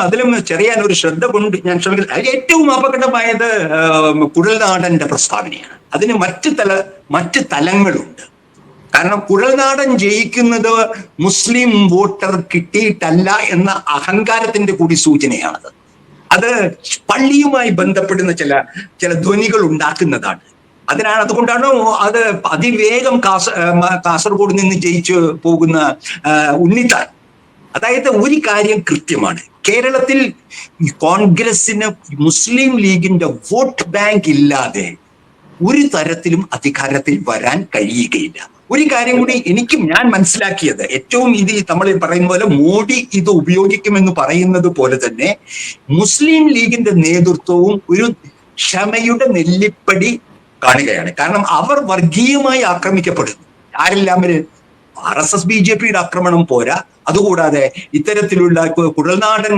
അതിലും ചെറിയാൻ ഒരു ശ്രദ്ധ കൊണ്ട് ഞാൻ ശ്രമിക്കുന്നത്. അതിൽ ഏറ്റവും അപകടമായത് കുഴൽനാടന്റെ പ്രസ്താവനയാണ്. അതിന് മറ്റ് തലങ്ങളുണ്ട്. കാരണം കുഴൽനാടൻ ജയിക്കുന്നത് മുസ്ലിം വോട്ടർ കിട്ടിയിട്ടല്ല എന്ന അഹങ്കാരത്തിന്റെ കൂടി സൂചനയാണത്. അത് പള്ളിയുമായി ബന്ധപ്പെടുന്ന ചില ധ്വനികൾ ഉണ്ടാക്കുന്നതാണ്. അതുകൊണ്ടാണ് അത് അതിവേഗം കാസർഗോഡ് നിന്ന് ജയിച്ചു പോകുന്ന ഉണ്ണിത്താൻ. അതായത് ഒരു കാര്യം കൃത്യമാണ്, കേരളത്തിൽ കോൺഗ്രസിന് മുസ്ലിം ലീഗിന്റെ വോട്ട് ബാങ്ക് ഇല്ലാതെ ഒരു തരത്തിലും അധികാരത്തിൽ വരാൻ കഴിയുകയില്ല. ഒരു കാര്യം കൂടി ഞാൻ മനസ്സിലാക്കിയത്, ഏറ്റവും നമ്മൾ പറയുന്ന പോലെ മോഡി ഇത് ഉപയോഗിക്കുമെന്ന് പറയുന്നത് പോലെ തന്നെ മുസ്ലിം ലീഗിന്റെ നേതൃത്വവും ഒരു ക്ഷമയുടെ നെല്ലിപ്പടി കാണുകയാണ്. കാരണം അവർ വർഗീയമായി ആക്രമിക്കപ്പെടുന്നു. ആരെല്ലാം RSS BJPയുടെ ആക്രമണം പോരാ, അതുകൂടാതെ ഇത്തരത്തിലുള്ള കുഴൽനാടൻ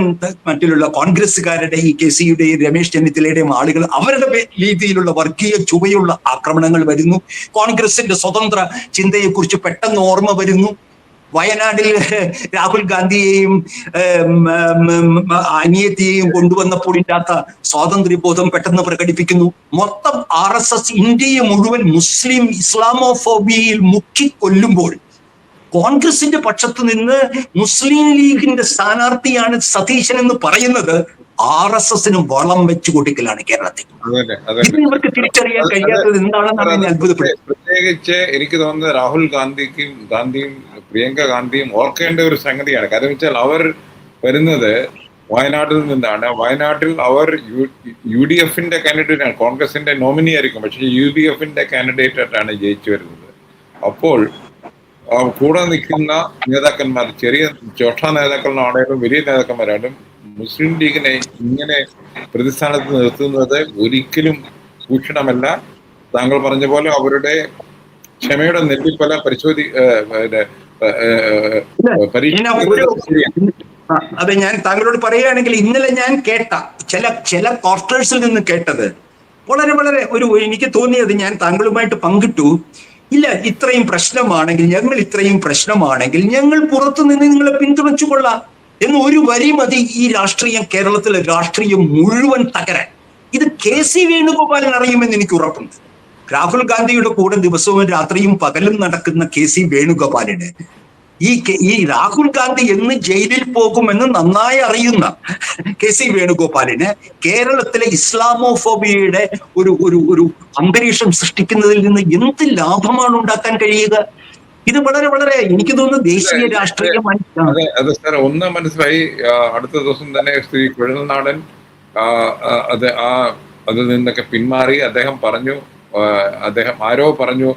മറ്റുള്ള കോൺഗ്രസ്സുകാരുടെ ഈ KCയുടെയും രമേശ് ചെന്നിത്തലയുടെയും ആളുകൾ അവരുടെ രീതിയിലുള്ള വർഗീയ ചുവയുള്ള ആക്രമണങ്ങൾ വരുന്നു. കോൺഗ്രസിന്റെ സ്വതന്ത്ര ചിന്തയെക്കുറിച്ച് പെട്ടെന്ന് ഓർമ്മ വരുന്നു. വയനാട്ടിൽ രാഹുൽ ഗാന്ധിയെയും അനിയത്തിയെയും കൊണ്ടുവന്നപ്പോൾ ഇല്ലാത്ത സ്വാതന്ത്ര്യബോധം പെട്ടെന്ന് പ്രകടിപ്പിക്കുന്നു. മൊത്തം RSS ഇന്ത്യയെ മുഴുവൻ മുസ്ലിം ഇസ്ലാമോഫോബിയയിൽ മുക്കിക്കൊല്ലുമ്പോൾ കോൺഗ്രസിന്റെ പക്ഷത്ത് നിന്ന് മുസ്ലിം ലീഗിന്റെ സ്ഥാനാർത്ഥിയാണ് സതീശൻ എന്ന് പറയുന്നത് RSSന് വളം വെച്ചു കൊടുക്കലാണ് കേരളത്തിൽ. ഇത് ഇവർക്ക് തിരിച്ചറിയാൻ കഴിയാത്തത് എന്താണെന്നാണ് എന്നെ അത്ഭുതപ്പെടുന്നത്. പ്രത്യേകിച്ച് എനിക്ക് തോന്നുന്നത് രാഹുൽ ഗാന്ധിയും പ്രിയങ്ക ഗാന്ധിയും ഓർക്കേണ്ട ഒരു സംഗതിയാണ്. കാരണം വെച്ചാൽ അവർ വരുന്നത് വയനാട്ടിൽ നിന്നാണ്. വയനാട്ടിൽ അവർ UDFന്റെ കാൻഡിഡേറ്റാണ്, കോൺഗ്രസിന്റെ നോമിനി ആയിരിക്കും, പക്ഷെ UDFന്റെ കാൻഡിഡേറ്റ് ആയിട്ടാണ് ജയിച്ചു വരുന്നത്. അപ്പോൾ കൂടെ നിൽക്കുന്ന നേതാക്കന്മാർ, ചെറിയ ചോട്ടാ നേതാക്കളാണെങ്കിലും വലിയ നേതാക്കന്മാരാണെങ്കിലും മുസ്ലിം ലീഗിനെ ഇങ്ങനെ പ്രതിസ്ഥാനത്ത് നിർത്തുന്നത് ഒരിക്കലും ഭൂഷണമല്ല. താങ്കൾ പറഞ്ഞ പോലെ അവരുടെ ക്ഷമയുടെ നെല്ലിപ്പല അതെ, ഞാൻ താങ്കളോട് പറയുകയാണെങ്കിൽ ഇന്നലെ ഞാൻ കേട്ട ചില ക്വാർട്ടേഴ്സിൽ നിന്ന് കേട്ടത് വളരെ എനിക്ക് തോന്നിയത് ഞാൻ താങ്കളുമായിട്ട് പങ്കിട്ടു. ഇല്ല, ഇത്രയും പ്രശ്നമാണെങ്കിൽ ഞങ്ങൾ പുറത്തു നിന്ന് നിങ്ങളെ പിന്തുണച്ചു കൊള്ളാം എന്ന് ഒരു വരി മതി ഈ കേരളത്തിലെ രാഷ്ട്രീയം മുഴുവൻ തകരാൻ. ഇത് KC വേണുഗോപാലൻ അറിയുമെന്ന് എനിക്ക് ഉറപ്പുണ്ട്. രാഹുൽ ഗാന്ധിയുടെ കൂടെ ദിവസവും രാത്രിയും പകലും നടക്കുന്ന KC വേണുഗോപാലിന് ഈ രാഹുൽ ഗാന്ധി എന്ന് ജയിലിൽ പോകുമെന്ന് നന്നായി അറിയുന്ന KC വേണുഗോപാലിന് കേരളത്തിലെ ഇസ്ലാമോഫോബിയയുടെ ഒരു അന്തരീക്ഷം സൃഷ്ടിക്കുന്നതിൽ നിന്ന് എന്ത് ലാഭമാണ് ഉണ്ടാക്കാൻ കഴിയുക? ഇത് വളരെ എനിക്ക് തോന്നുന്നു ദേശീയ രാഷ്ട്രീയം. അതെ സാർ, ഒന്ന് മനസ്സിലായി. അടുത്ത ദിവസം തന്നെ ശ്രീ കുഴൽനാടൻ അതിൽ നിന്നൊക്കെ പിന്മാറി. അദ്ദേഹം ആരോ പറഞ്ഞു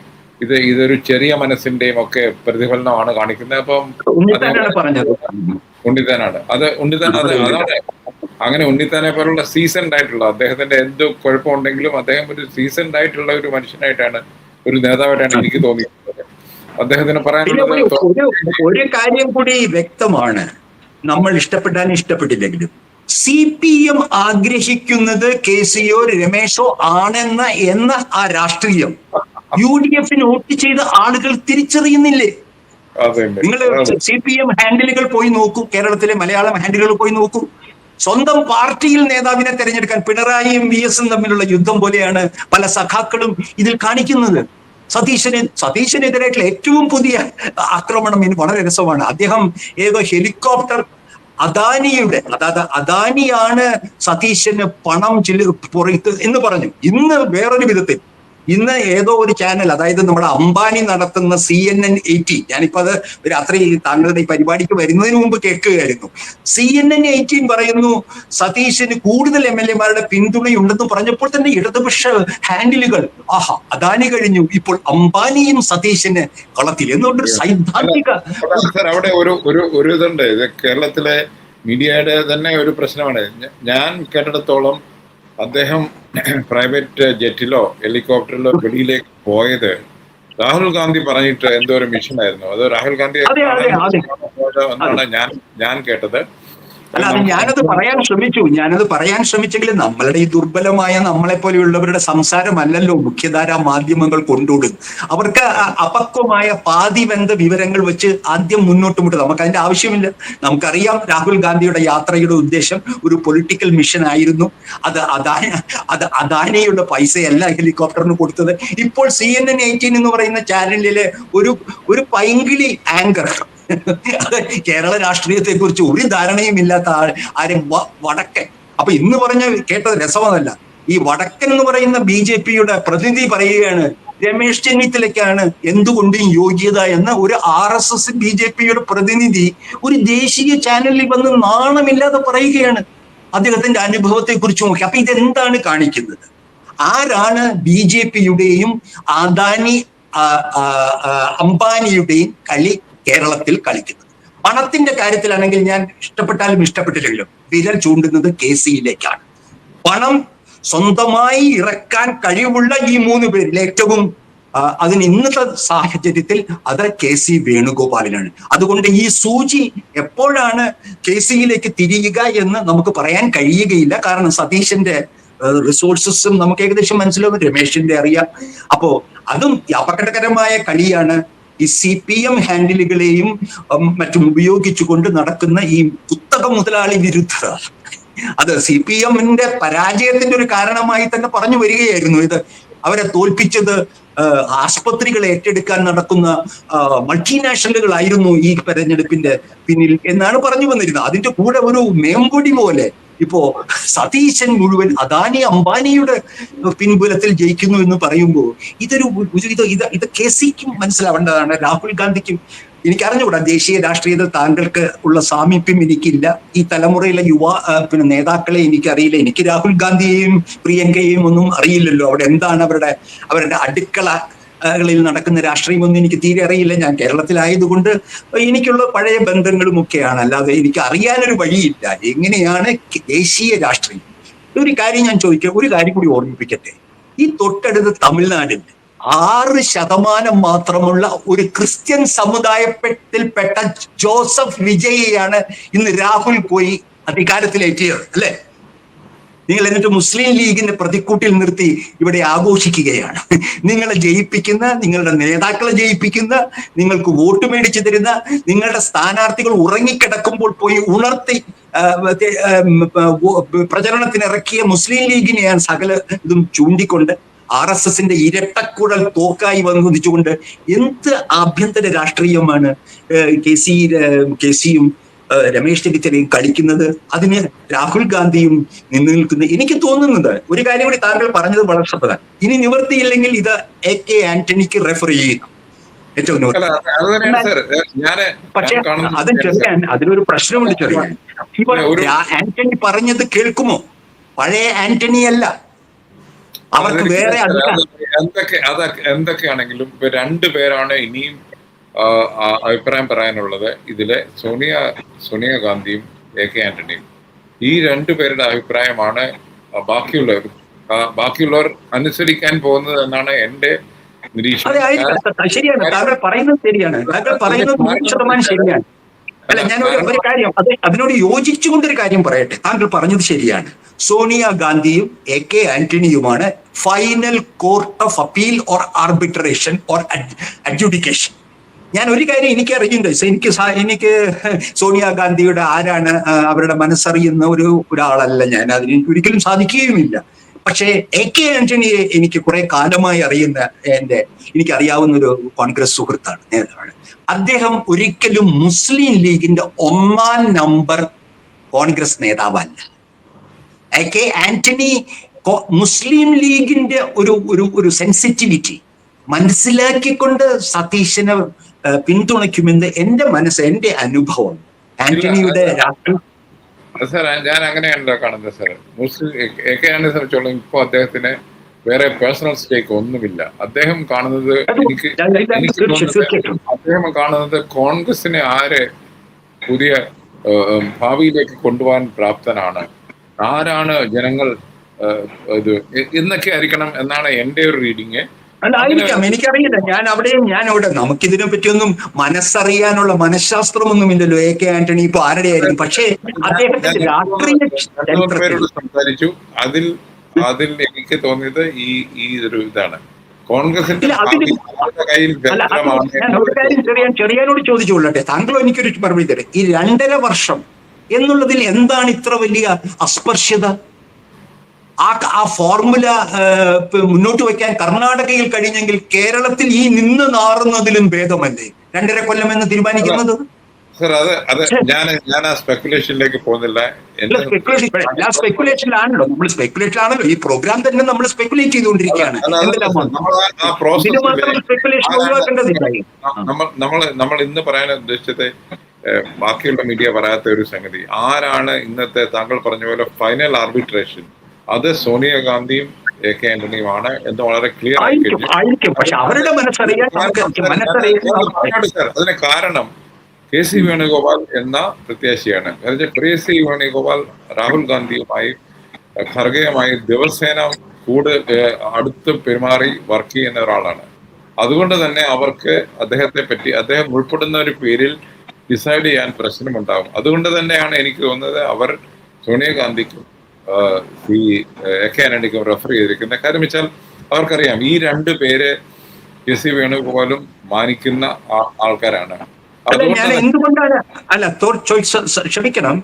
ഇതൊരു ചെറിയ മനസ്സിന്റെയും ഒക്കെ പ്രതിഫലനമാണ് കാണിക്കുന്നത്. അപ്പം ഉണ്ണിത്താനാണ് അതാണ്. അങ്ങനെ ഉണ്ണിത്താനെ പോലുള്ള സീസൺഡ് ആയിട്ടുള്ള, അദ്ദേഹത്തിന്റെ എന്ത് കുഴപ്പമുണ്ടെങ്കിലും അദ്ദേഹം ഒരു സീസൺഡ് ആയിട്ടുള്ള ഒരു മനുഷ്യനായിട്ടാണ്, ഒരു നേതാവായിട്ടാണ് എനിക്ക് തോന്നിയിട്ടുള്ളത്. അദ്ദേഹത്തിന് പറയാനുള്ളത് ഒരു കാര്യം കൂടി വ്യക്തമാണ്, നമ്മൾ ഇഷ്ടപ്പെട്ടില്ലെങ്കിലും CPM ആഗ്രഹിക്കുന്നത് KCയോ രമേശോ ആണെന്ന ആ രാഷ്ട്രീയം UDFന് വോട്ട് ചെയ്ത ആളുകൾ തിരിച്ചറിയുന്നില്ലേ? നിങ്ങൾ CPM ഹാൻഡിലുകൾ പോയി നോക്കൂ, കേരളത്തിലെ മലയാളം ഹാൻഡിലുകൾ പോയി നോക്കൂ. സ്വന്തം പാർട്ടിയിൽ നേതാവിനെ തെരഞ്ഞെടുക്കാൻ പിണറായിയും VSും തമ്മിലുള്ള യുദ്ധം പോലെയാണ് പല സഖാക്കളും ഇതിൽ കാണിക്കുന്നത്. സതീശനെതിരായിട്ടുള്ള ഏറ്റവും പുതിയ ആക്രമണം ഇനി വളരെ രസമാണ്. അദ്ദേഹം ഏതോ ഹെലികോപ്റ്റർ അദാനിയാണ് സതീശന് പണം എന്ന് പറഞ്ഞു. ഇന്ന് വേറൊരു വിധത്തിൽ ഏതോ ഒരു ചാനൽ, അതായത് നമ്മുടെ അംബാനി നടത്തുന്ന CNN 18, ഞാനിപ്പോ അത് രാത്രി താങ്കളുടെ ഈ പരിപാടിക്ക് വരുന്നതിന് മുമ്പ് കേൾക്കുകയായിരുന്നു. CNN 18 പറയുന്നു സതീശന് കൂടുതൽ MLA-മാരുടെ പിന്തുണയുണ്ടെന്ന് പറഞ്ഞപ്പോൾ തന്നെ ഇടതുപക്ഷ ഹാൻഡിലുകൾ അദാനി കഴിഞ്ഞു, ഇപ്പോൾ അംബാനിയും സതീശന് കളത്തിൽ എന്നുകൊണ്ടൊരു സൈദ്ധാന്തിക. അവിടെ ഒരു ഇതുണ്ട്, ഇത് കേരളത്തിലെ മീഡിയയുടെ തന്നെ ഒരു പ്രശ്നമാണ്. ഞാൻ കേട്ടിടത്തോളം അദ്ദേഹം പ്രൈവറ്റ് ജെറ്റിലോ ഹെലികോപ്റ്ററിലോ വെളിയിലേക്ക് പോയത് രാഹുൽ ഗാന്ധി പറഞ്ഞിട്ട് എന്തോ ഒരു മിഷൻ ആയിരുന്നു. അത് രാഹുൽ ഗാന്ധി എന്നാണ് ഞാൻ കേട്ടത്. അല്ല, അത് ഞാനത് പറയാൻ ശ്രമിച്ചെങ്കിൽ നമ്മളുടെ ഈ ദുർബലമായ നമ്മളെ പോലെയുള്ളവരുടെ സംസാരമല്ലല്ലോ മുഖ്യധാരാ മാധ്യമങ്ങൾ കൊണ്ടുവിടുന്നത്. അവർക്ക് അപക്വമായ പാതിവെന്ത വിവരങ്ങൾ വെച്ച് ആദ്യം മുന്നോട്ട് വിട്ടത്. നമുക്ക് അതിന്റെ ആവശ്യമില്ല. നമുക്കറിയാം രാഹുൽ ഗാന്ധിയുടെ യാത്രയുടെ ഉദ്ദേശം ഒരു പൊളിറ്റിക്കൽ മിഷൻ ആയിരുന്നു. അത് അദാനിയുടെ പൈസയല്ല ഹെലികോപ്റ്ററിന് കൊടുത്തത്. ഇപ്പോൾ CNN18 എന്ന് പറയുന്ന ചാനലിലെ ഒരു പൈങ്കിളി ആങ്കർ കേരള രാഷ്ട്രീയത്തെ കുറിച്ച് ഒരു ധാരണയും ഇല്ലാത്ത ആരും വടക്കൻ. അപ്പൊ ഇന്ന് കേട്ടത് രസമല്ല. ഈ വടക്കൻ എന്ന് പറയുന്ന BJPയുടെ പ്രതിനിധി പറയുകയാണ് രമേശ് ചെന്നിത്തലയ്ക്കാണ് എന്തുകൊണ്ടും യോഗ്യത എന്ന ഒരു RSS BJPയുടെ പ്രതിനിധി ഒരു ദേശീയ ചാനലിൽ വന്ന് നാണമില്ലാതെ പറയുകയാണ് അദ്ദേഹത്തിന്റെ അനുഭവത്തെ കുറിച്ച് നോക്കി. അപ്പൊ ഇതെന്താണ് കാണിക്കുന്നത്? ആരാണ് BJPയുടെയും അംബാനിയുടെയും കളി കേരളത്തിൽ കളിക്കുന്നത്? പണത്തിന്റെ കാര്യത്തിലാണെങ്കിൽ ഞാൻ ഇഷ്ടപ്പെട്ടാലും ഇഷ്ടപ്പെട്ടില്ലെങ്കിലും വിരൽ ചൂണ്ടുന്നത് KC-യിലേക്കാണ്. പണം സ്വന്തമായി ഇറക്കാൻ കഴിവുള്ള ഈ 3 പേരിൽ ഏറ്റവും അതിന് ഇന്നത്തെ സാഹചര്യത്തിൽ അത് KC വേണുഗോപാലിനാണ്. അതുകൊണ്ട് ഈ സൂചി എപ്പോഴാണ് KC-യിലേക്ക് തിരിയുക എന്ന് നമുക്ക് പറയാൻ കഴിയുകയില്ല. കാരണം സതീശന്റെ റിസോഴ്സസും നമുക്ക് ഏകദേശം മനസ്സിലാവും, രമേശിന്റെ അറിയാം. അപ്പോ അതും അപകടകരമായ കളിയാണ്. ഈ CPM ഹാൻഡിലുകളെയും മറ്റും ഉപയോഗിച്ചുകൊണ്ട് നടക്കുന്ന ഈ കുത്തക മുതലാളി വിരുദ്ധത, അത് CPM-ന്റെ പരാജയത്തിന്റെ ഒരു കാരണമായി തന്നെ പറഞ്ഞു വരികയായിരുന്നു. ഇത് അവരെ തോൽപ്പിച്ചത് ആസ്പത്രികൾ ഏറ്റെടുക്കാൻ നടക്കുന്ന മൾട്ടിനാഷണലുകളായിരുന്നു ഈ തെരഞ്ഞെടുപ്പിന്റെ പിന്നിൽ എന്നാണ് പറഞ്ഞു വന്നിരുന്നത്. അതിന്റെ കൂടെ ഒരു മേമ്പൊടി പോലെ ഇപ്പോ സതീശൻ മുഴുവൻ അദാനി അംബാനിയുടെ പിൻബലത്തിൽ ജയിക്കുന്നു എന്ന് പറയുമ്പോൾ ഇത് KC-ക്കും മനസ്സിലാവേണ്ടതാണ്, രാഹുൽ ഗാന്ധിക്കും. എനിക്കറിഞ്ഞുകൂടാ, ദേശീയ രാഷ്ട്രീയത്തിൽ താങ്കൾക്ക് ഉള്ള സാമീപ്യം എനിക്കില്ല. ഈ തലമുറയിലെ നേതാക്കളെ എനിക്കറിയില്ല. എനിക്ക് രാഹുൽ ഗാന്ധിയെയും പ്രിയങ്കയെയും ഒന്നും അറിയില്ലല്ലോ. അവിടെ എന്താണ് അവരുടെ അടുക്കളകളിൽ നടക്കുന്ന രാഷ്ട്രീയമൊന്നും എനിക്ക് തീരെ അറിയില്ല. ഞാൻ കേരളത്തിലായതുകൊണ്ട് എനിക്കുള്ള പഴയ ബന്ധങ്ങളും ഒക്കെയാണ്. അല്ലാതെ എനിക്ക് അറിയാനൊരു വഴിയില്ല എങ്ങനെയാണ് ദേശീയ രാഷ്ട്രീയം. ഒരു കാര്യം ഞാൻ ചോദിക്കാം, ഒരു കാര്യം കൂടി ഓർമ്മിപ്പിക്കട്ടെ. ഈ തൊട്ടടുത്ത് തമിഴ്നാടിൽ 6% മാത്രമുള്ള ഒരു ക്രിസ്ത്യൻ സമുദായത്തിൽപ്പെട്ട ജോസഫ് വിജയിയാണ് ഇന്ന് രാഹുൽ പോയി അധികാരത്തിലേറ്റിയത്, അല്ലെ? നിങ്ങൾ എന്നിട്ട് മുസ്ലിം ലീഗിന്റെ പ്രതിക്കൂട്ടിൽ നിർത്തി ഇവിടെ ആഘോഷിക്കുകയാണ്. നിങ്ങളെ ജയിപ്പിക്കുന്ന, നിങ്ങളുടെ നേതാക്കളെ ജയിപ്പിക്കുന്ന, നിങ്ങൾക്ക് വോട്ട് മേടിച്ചു തരുന്ന, നിങ്ങളുടെ സ്ഥാനാർത്ഥികൾ ഉറങ്ങിക്കിടക്കുമ്പോൾ പോയി ഉണർത്തി പ്രചരണത്തിനിറക്കിയ മുസ്ലിം ലീഗിനെയാണ് സകല ഇതും ചൂണ്ടിക്കൊണ്ട് RSSന്റെ ഇരട്ടക്കുഴൽ തോക്കായി വന്നുകൊണ്ട് എന്ത് ആഭ്യന്തര രാഷ്ട്രീയമാണ് KC-യും രമേശ് ചെന്നിത്തലയും കളിക്കുന്നത്? അതിന് രാഹുൽ ഗാന്ധിയും നിൽക്കുന്നത്. എനിക്ക് തോന്നുന്നത് ഒരു കാര്യം കൂടി താങ്കൾ പറഞ്ഞത് വളരെ ശ്രദ്ധ. ഇനി നിവൃത്തിയില്ലെങ്കിൽ ഇത് AK ആന്റണിക്ക് റെഫർ ചെയ്യുന്നു. ഏറ്റവും പക്ഷെ അത് ചെറിയാൻ അതിനൊരു പ്രശ്നമുണ്ട്. ചെറിയാൻ ഇപ്പോൾ ആന്റണി പറഞ്ഞത് കേൾക്കുമോ? പഴയ ആന്റണി അല്ല, അവർക്ക് വേറെ എന്തൊക്കെയാണെങ്കിലും ഇപ്പൊ 2 പേരാണ് ഇനിയും അഭിപ്രായം പറയാനുള്ളത്. ഇതില് സോണിയാഗാന്ധിയും AK ആന്റണിയും. ഈ 2 പേരുടെ അഭിപ്രായമാണ് ബാക്കിയുള്ളവർ അനുസരിക്കാൻ പോകുന്നത് എന്നാണ് എന്റെ നിരീക്ഷണം. ശരിയാണ്, താങ്കൾ പറയുന്നത് ശരിയാണ്. താങ്കൾ പറയുന്നത് 100% ശരിയാണ്. അല്ല, ഞാൻ ഒരു കാര്യം അതിനോട് യോജിച്ചുകൊണ്ടൊരു കാര്യം പറയട്ടെ. താങ്കൾ പറഞ്ഞത് ശരിയാണ്. സോണിയാഗാന്ധിയും AK ആന്റണിയുമാണ് final court of appeal or arbitration or adjudication. ഞാൻ ഒരു കാര്യം എനിക്ക് അറിയുന്നുണ്ട്. എനിക്ക് സോണിയാഗാന്ധിയുടെ ആരാണ് അവരുടെ മനസ്സറിയുന്ന ഒരാളല്ല ഞാൻ. അതിന് എനിക്ക് ഒരിക്കലും സാധിക്കുകയുമില്ല. പക്ഷേ AK ആന്റണിയെ എനിക്ക് കുറെ കാലമായി എനിക്കറിയാവുന്ന ഒരു കോൺഗ്രസ് സുഹൃത്താണ്, നേതാവാണ്. അദ്ദേഹം ഒരിക്കലും മുസ്ലിം ലീഗിന്റെ 1ാം നമ്പർ കോൺഗ്രസ് നേതാവല്ല. AK ആന്റണി മുസ്ലിം ലീഗിന്റെ ഒരു സെൻസിറ്റിവിറ്റി മനസ്സിലാക്കിക്കൊണ്ട് സതീശനെ പിന്തുണയ്ക്കുമെന്ന് എന്റെ അനുഭവം. ആന്റണിയുടെ രാഷ്ട്രീയ സാർ, ഞാൻ അങ്ങനെയാണല്ലോ കാണുന്നത് സാർ. AK ആന്റണിയെ സംബന്ധിച്ചോളം ഇപ്പൊ അദ്ദേഹത്തിന് വേറെ പേഴ്സണൽ സ്റ്റേക്ക് ഒന്നുമില്ല. അദ്ദേഹം കാണുന്നത് അദ്ദേഹം കാണുന്നത് കോൺഗ്രസിനെ പുതിയ ഭാവിയിലേക്ക് കൊണ്ടുപോകാൻ പ്രാപ്തനാണ്, ആരാണ് ജനങ്ങൾ ഇത് എന്നൊക്കെ ആയിരിക്കണം എന്നാണ് എൻ്റെ ഒരു റീഡിങ്. അല്ല, ആയിരിക്കാം, എനിക്കറിയില്ല. ഞാൻ അവിടെ നമുക്കിതിനെ പറ്റിയൊന്നും മനസ്സറിയാനുള്ള മനഃശാസ്ത്രമൊന്നുമില്ലല്ലോ. എ കെ ആന്റണി ഇപ്പൊ ആരുടെ ആയിരിക്കും. പക്ഷേ അദ്ദേഹത്തിന്റെ രാഷ്ട്രീയ രണ്ടുമൂന്ന് ചരിത്രത്തിൽ പേരോട് സംസാരിച്ചു. അതിൽ അതിൽ എനിക്ക് തോന്നിയത് ഈ ഒരു ഇതാണ് കോൺഗ്രസിന്റെ ഇല്ല, അതിന് ഭാവി അവരുടെ കയ്യിൽ അല്ല, അത് വ്യക്തമാണ്. ഞാൻ ഒരു കാര്യം ചെറിയാനോട് ചോദിച്ചുകൊള്ളട്ടെ. താങ്കൾ എനിക്കൊരു മറുപടി തരും. ഈ 2.5 വർഷം എന്നുള്ളതിൽ എന്താണ് ഇത്ര വലിയ അസ്പർശ്യത? ആ ഫോർമുല മുന്നോട്ട് വയ്ക്കാൻ കർണാടകയിൽ കഴിഞ്ഞെങ്കിൽ കേരളത്തിൽ ഈ നിന്ന് നാറുന്നതിലും ഭേദമല്ലേ 2.5 കൊല്ലം എന്ന് തീരുമാനിക്കുന്നത്? സർ, അത് ഞാൻ ആ സ്പെക്കുലേഷനിലേക്ക് പോകുന്നില്ല. സ്പെക്കുലേഷനിലാണല്ലോ, നമ്മൾ സ്പെക്കുലേഷനിലാണല്ലോ. ഈ പ്രോഗ്രാം തന്നെ നമ്മൾ സ്പെക്കുലേറ്റ് ചെയ്തുകൊണ്ടിരിക്കുകയാണ്. ഇതിന് മാത്രം സ്പെക്കുലേഷൻ ഒഴിവാക്കേണ്ടതില്ല. നമ്മൾ ഇന്ന് പറയാൻ ഉദ്ദേശിച്ചത് ബാക്കിയുള്ള മീഡിയ പറയാത്ത ഒരു സംഗതി, ആരാണ് ഇന്നത്തെ താങ്കൾ പറഞ്ഞ പോലെ ഫൈനൽ ആർബിട്രേഷൻ, അത് സോണിയാഗാന്ധിയും എ കെ ആന്റണിയുമാണ് എന്ന് വളരെ ക്ലിയർ ആയിരിക്കും. പക്ഷെ അവരുടെ മനസ്സറിയാൻ അതിന് കാരണം കെ സി വേണുഗോപാൽ എന്ന പ്രത്യാശിയാണ്. സി വേണുഗോപാൽ രാഹുൽ ഗാന്ധിയുമായി ഖർഗെയുമായി ദിവസേന അടുത്ത് പെരുമാറി വർക്ക് ചെയ്യുന്ന ഒരാളാണ്. അതുകൊണ്ട് തന്നെ അവർക്ക് അദ്ദേഹത്തെ പറ്റി, അദ്ദേഹം ഉൾപ്പെടുന്ന ഒരു പേരിൽ ഡിസൈഡ് ചെയ്യാൻ പ്രശ്നമുണ്ടാകും. അതുകൊണ്ട് തന്നെയാണ് എനിക്ക് തോന്നുന്നത് അവർ സോണിയാഗാന്ധിക്കും എ കെ ആന്റണിക്കും റെഫർ ചെയ്തിരിക്കുന്നത്. കാര്യം വെച്ചാൽ അവർക്കറിയാം ഈ 2 പേര് കെ സി വേണുഗോപാലും മാനിക്കുന്ന ആൾക്കാരാണ്. ഞാൻ എന്തുകൊണ്ടാണ് ക്ഷമിക്കണം,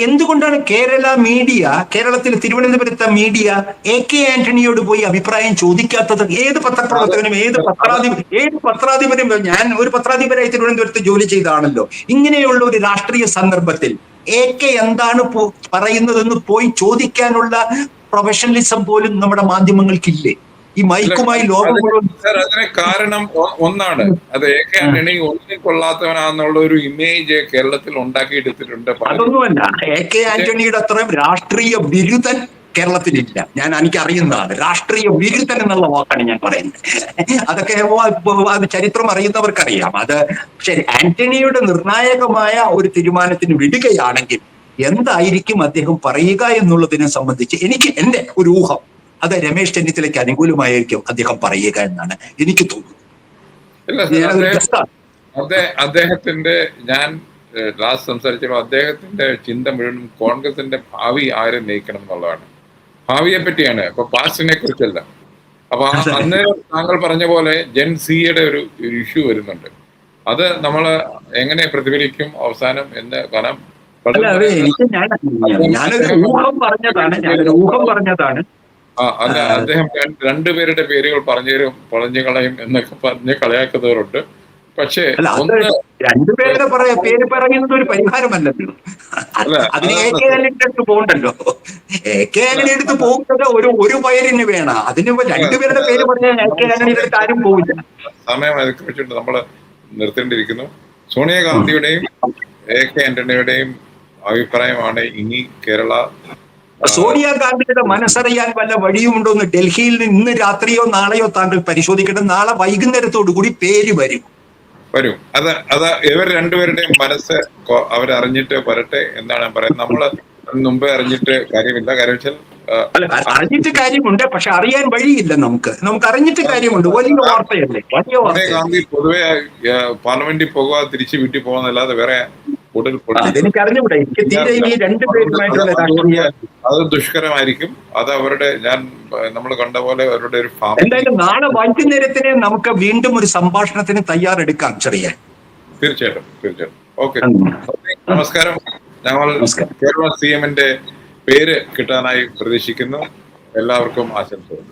എന്തുകൊണ്ടാണ് കേരളത്തിൽ തിരുവനന്തപുരത്തെ മീഡിയ എ കെ ആന്റണിയോട് പോയി അഭിപ്രായം ചോദിക്കാത്തത്? ഏത് പത്രപ്രവർത്തകനും ഏത് പത്രാധിപരും, ഞാൻ ഒരു പത്രാധിപരായി തിരുവനന്തപുരത്ത് ജോലി ചെയ്താണല്ലോ. ഇങ്ങനെയുള്ള ഒരു രാഷ്ട്രീയ സന്ദർഭത്തിൽ എ കെ എന്താണ് പറയുന്നതെന്ന് പോയി ചോദിക്കാനുള്ള പ്രൊഫഷണലിസം പോലും നമ്മുടെ മാധ്യമങ്ങൾക്കില്ലേ? ഈ മൈക്കുമായി ലോകം മുഴുവൻ. അതിന് കാരണം ഒന്നാണ്, അത് എ കെ ആന്റണി ഒന്നിനും കൊള്ളാത്തവനാന്നുള്ള ഒരു ഇമേജ് കേരളത്തിൽ ഉണ്ടാക്കിയെടുത്തിട്ടുണ്ട്. അതൊന്നുമല്ല, എ കെ ആന്റണിയുടെ അത്രയും രാഷ്ട്രീയ ബിരുദൻ കേരളത്തിലില്ല. എനിക്ക് അറിയുന്നതാണ്. രാഷ്ട്രീയ വിരുദ്ധൻ എന്നുള്ള വാക്കാണ് ഞാൻ പറയുന്നത്. അതൊക്കെ ചരിത്രം അറിയുന്നവർക്കറിയാം. അത് ശരി, ആന്റണിയുടെ നിർണായകമായ ഒരു തീരുമാനത്തിന് വിടുകയാണെങ്കിൽ എന്തായിരിക്കും അദ്ദേഹം പറയുക എന്നുള്ളതിനെ സംബന്ധിച്ച് എന്റെ ഒരു ഊഹം, അത് രമേശ് ചെന്നിത്തലയ്ക്ക് അനുകൂലമായിരിക്കും അദ്ദേഹം പറയുക എന്നാണ് എനിക്ക് തോന്നുന്നത്. അദ്ദേഹത്തിന്റെ ഞാൻ ലാസ്റ്റ് സംസാരിച്ചപ്പോൾ അദ്ദേഹത്തിന്റെ ചിന്ത മുഴുവൻ കോൺഗ്രസിന്റെ ഭാവി ആരെ നയിക്കണം എന്നുള്ളതാണ്. ഭാവിയെ പറ്റിയാണ്, ഇപ്പൊ പാസ്റ്റിനെ കുറിച്ചല്ല. അപ്പൊ അന്ന് താങ്കൾ പറഞ്ഞ പോലെ ജെൻ സിയുടെ ഒരു ഇഷ്യൂ വരുന്നുണ്ട്. അത് നമ്മൾ എങ്ങനെ പ്രതിഫലിക്കും അവസാനം എന്ന് കാരണം അദ്ദേഹം 2 പേരുടെ പേരുകൾ പറഞ്ഞു കളയും എന്നൊക്കെ പറഞ്ഞ് കളയാക്കുന്നവരുണ്ട്. പക്ഷേ 2 പേരുടെ പേര് പറയുന്നത് ഒരു പരിഹാരമല്ലല്ലോ. അതിന് എ കെ ആന്റണിയുടെ അടുത്ത് പോകണ്ടല്ലോ. എ കെ ആന്റണിയുടെ അടുത്ത് പോകുന്നത് ഒരു പയറിന് വേണം. അതിന് 2 പേരുടെ പേര് പറഞ്ഞാൽ എ കെ ആന്റണിയുടെ അടുത്ത് ആരും പോവില്ല. സമയം അതിക്രമിച്ചിട്ട് നമ്മൾ നിർത്തേണ്ടിയിരിക്കുന്നു. സോണിയാഗാന്ധിയുടെയും എ കെ ആന്റണിയുടെയും അഭിപ്രായമാണ് ഇനി കേരള. സോണിയാഗാന്ധിയുടെ മനസ്സറിയാൻ വല്ല വഴിയുമുണ്ടോ എന്ന് ഡൽഹിയിൽ നിന്ന് ഇന്ന് രാത്രിയോ നാളെയോ താങ്കൾ പരിശോധിക്കണം. നാളെ വൈകുന്നേരത്തോടു കൂടി പേര് വരും. അത് ഇവർ 2 പേരുടെയും മനസ്സ് അവരറിഞ്ഞിട്ട് വരട്ടെ എന്നാണ് പറയുന്നത്. നമ്മള് മുമ്പേ അറിഞ്ഞിട്ട് കാര്യമില്ല. കാര്യം വെച്ചാൽ അറിഞ്ഞിട്ട് കാര്യമുണ്ട്, പക്ഷെ അറിയാൻ വഴിയില്ല. നമുക്ക് അറിഞ്ഞിട്ട് കാര്യമുണ്ട്. വലിയ വാർത്തയല്ലേ, വലിയ വാർത്ത. ഗാന്ധി പൊതുവെ പാർലമെന്റിൽ പോകുക, തിരിച്ച് വീട്ടിൽ പോകുന്നല്ലാതെ വേറെ എനിക്കറിഞ്ഞൂടെ. എനിക്ക് തീരെ ഈ 2 പേരുമായിട്ടുള്ള രാഷ്ട്രീയ അത് ദുഷ്കരമായിരിക്കും. അത് അവരുടെ നമ്മൾ കണ്ട പോലെ അവരുടെ ഒരു എന്തായാലും നാളെ വൈകുന്നേരത്തിന് നമുക്ക് വീണ്ടും ഒരു സംഭാഷണത്തിന് തയ്യാറെടുക്കാം. തീർച്ചയായിട്ടും. ഓക്കെ, നമസ്കാരം. ഞങ്ങൾ കേരള CM-ന്റെ പേര് കിട്ടാനായി പ്രതീക്ഷിക്കുന്നു. എല്ലാവർക്കും ആശംസകൾ.